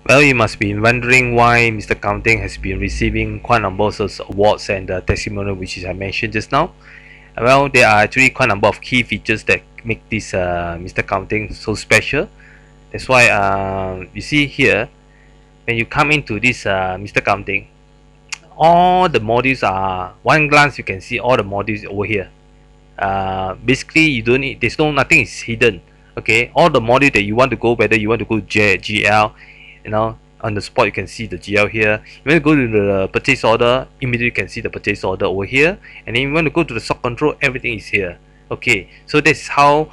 Well, you must be wondering why Mr. Counting has been receiving quite a number of awards and testimonial, which is I mentioned just now. Well, there are actually quite a number of key features that make this Mr. Counting so special. That's why you see here, when you come into this Mr. Counting, all the modules are one glance you can see all the modules over here. Basically you don't need, there's no, nothing is hidden. Okay, all the module that you want to go, whether you want to go GL, on the spot you can see the GL here. You want to go to the purchase order, immediately you can see the purchase order over here. And then you want to go to the stock control, everything is here. Okay, so that's how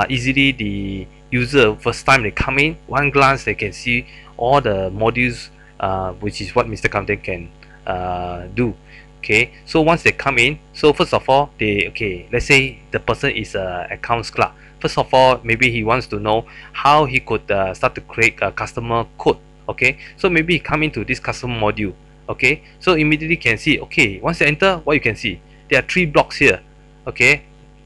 easily the user, first time they come in, one glance they can see all the modules, which is what Mr. Content can do. Okay, so once they come in, so first of all, let's say the person is a accounts clerk. First of all, maybe he wants to know how he could start to create a customer code. Okay, so maybe he come into this customer module. Okay, so immediately can see, okay, once you enter, what you can see, there are three blocks here. Okay,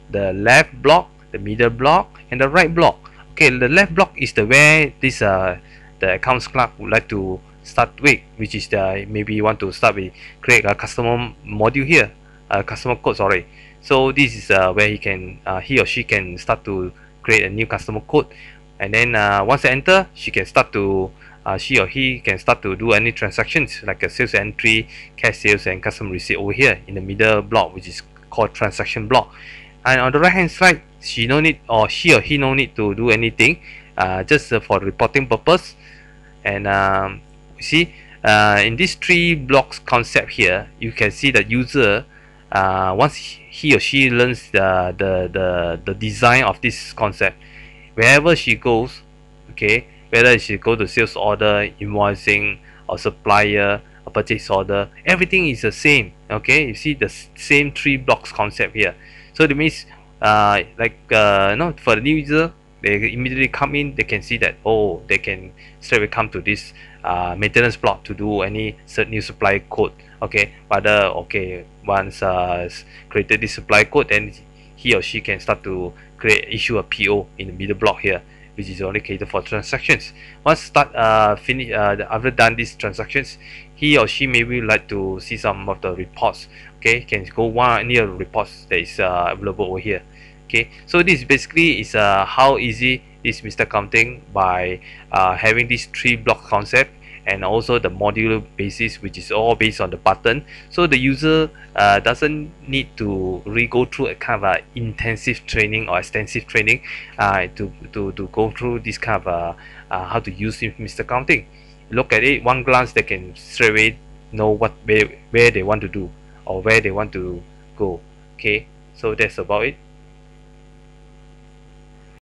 the left block, the middle block, and the right block. Okay, the left block is the where this the accounts clerk would like to start with, which is the, maybe you want to start with create a customer module here, customer code, sorry. So this is where he or she can start to create a new customer code. And then once they enter, she or he can start to do any transactions like a sales entry, cash sales, and customer receipt over here in the middle block, which is called transaction block. And on the right hand side, she or he no need to do anything, just for reporting purpose. And you see, in these three blocks concept here, you can see the user, once he or she learns the design of this concept, wherever she goes, okay, whether she go to sales order, invoicing, or supplier, or purchase order, everything is the same. Okay, you see the same three blocks concept here. So that means for the new user, they immediately come in, they can see that, oh, they can straight away come to this maintenance block to do any new supply code. Okay, but once created this supply code, then he or she can start to issue a PO in the middle block here, which is only catered for transactions. Once after done these transactions, he or she maybe like to see some of the reports. Okay, can go any of the reports that is available over here. Okay, so this basically is how easy this Mr. Counting by having this three block concept, and also the modular basis, which is all based on the button. So the user doesn't need to go through a kind of intensive training or extensive training to go through this kind of how to use Mr. Counting. Look at it, one glance they can straight away know where they want to do or where they want to go. Okay, so that's about it.